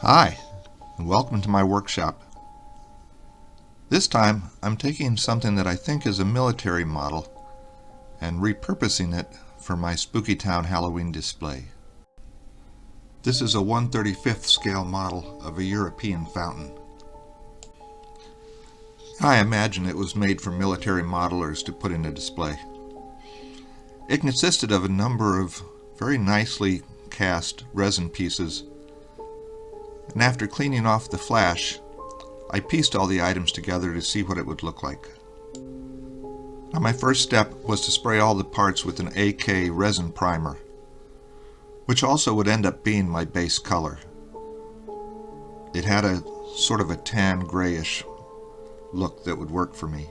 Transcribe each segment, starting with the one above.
Hi, and welcome to my workshop. This time I'm taking something that I think is a military model and repurposing it for my Spooky Town Halloween display. This is a 1/35th scale model of a European fountain. I imagine it was made for military modelers to put in a display. It consisted of a number of very nicely cast resin pieces, and after cleaning off the flash, I pieced all the items together to see what it would look like. Now, my first step was to spray all the parts with an AK resin primer, which also would end up being my base color. It had a sort of a tan grayish look that would work for me.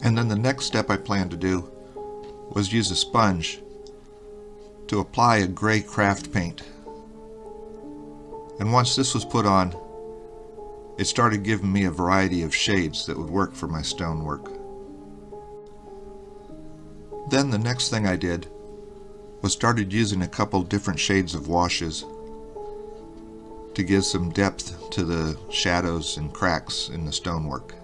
And then the next step I planned to do was use a sponge to apply a gray craft paint. And once this was put on, it started giving me a variety of shades that would work for my stonework. Then the next thing I did was started using a couple different shades of washes to give some depth to the shadows and cracks in the stonework.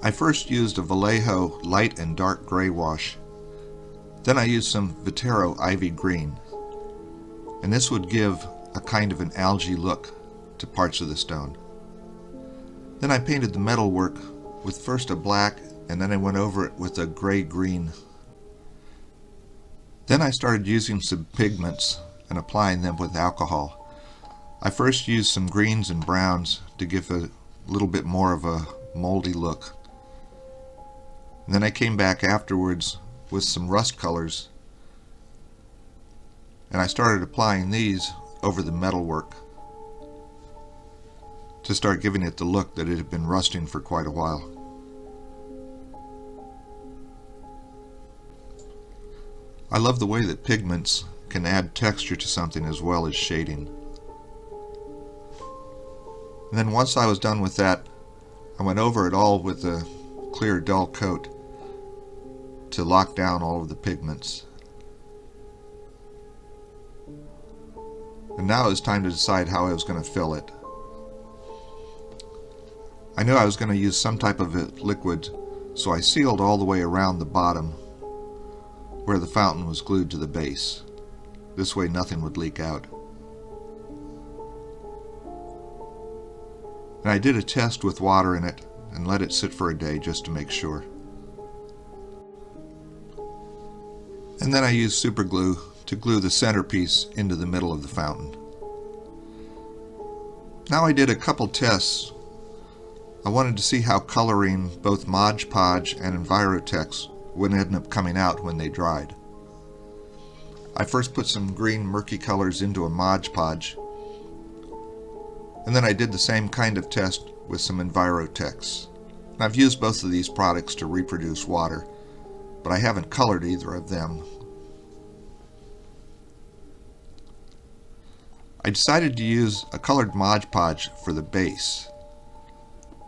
I first used a Vallejo light and dark gray wash. Then I used some Vitero ivy green, and this would give a kind of an algae look to parts of the stone. Then I painted the metalwork with first a black, and then I went over it with a gray-green. Then I started using some pigments and applying them with alcohol. I first used some greens and browns to give a little bit more of a moldy look. And then I came back afterwards with some rust colors, and I started applying these over the metalwork to start giving it the look that it had been rusting for quite a while. I love the way that pigments can add texture to something as well as shading. And then once I was done with that, I went over it all with a clear dull coat to lock down all of the pigments. And now it was time to decide how I was going to fill it. I knew I was going to use some type of liquid, so I sealed all the way around the bottom where the fountain was glued to the base. This way nothing would leak out. And I did a test with water in it and let it sit for a day just to make sure. And then I used super glue to glue the centerpiece into the middle of the fountain. Now I did a couple tests. I wanted to see how coloring both Mod Podge and Envirotex would end up coming out when they dried. I first put some green murky colors into a Mod Podge, and then I did the same kind of test with some Envirotex. I've used both of these products to reproduce water, but I haven't colored either of them. I decided to use a colored Mod Podge for the base.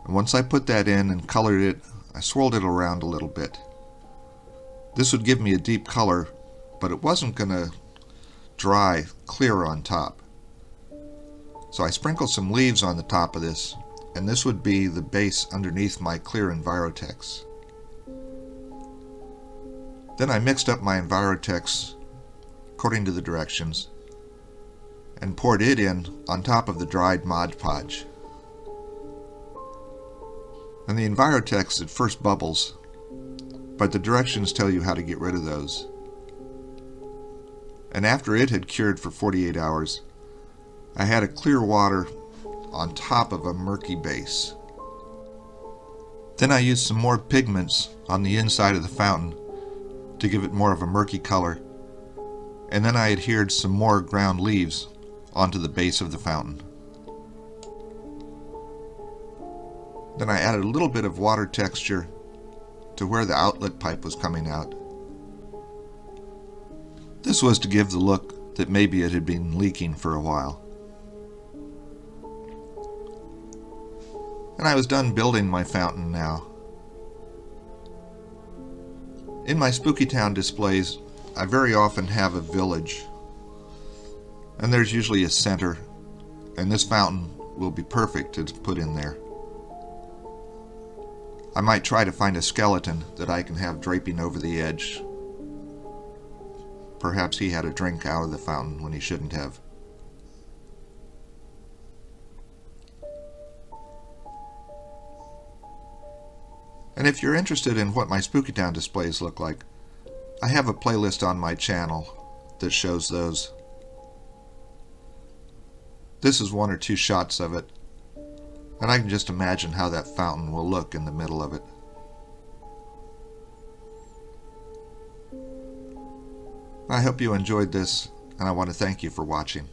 And once I put that in and colored it, I swirled it around a little bit. This would give me a deep color, but it wasn't going to dry clear on top. So I sprinkled some leaves on the top of this, and this would be the base underneath my clear Envirotex. Then I mixed up my Envirotex according to the directions and poured it in on top of the dried Mod Podge. And the Envirotex at first bubbles, but the directions tell you how to get rid of those. And after it had cured for 48 hours, I had a clear water on top of a murky base. Then I used some more pigments on the inside of the fountain to give it more of a murky color, and then I adhered some more ground leaves onto the base of the fountain. Then I added a little bit of water texture to where the outlet pipe was coming out. This was to give the look that maybe it had been leaking for a while. And I was done building my fountain now. In my Spooky Town displays, I very often have a village, and there's usually a center, and this fountain will be perfect to put in there. I might try to find a skeleton that I can have draping over the edge. Perhaps he had a drink out of the fountain when he shouldn't have. And if you're interested in what my Spooky Town displays look like, I have a playlist on my channel that shows those. This is one or two shots of it, and I can just imagine how that fountain will look in the middle of it. I hope you enjoyed this, and I want to thank you for watching.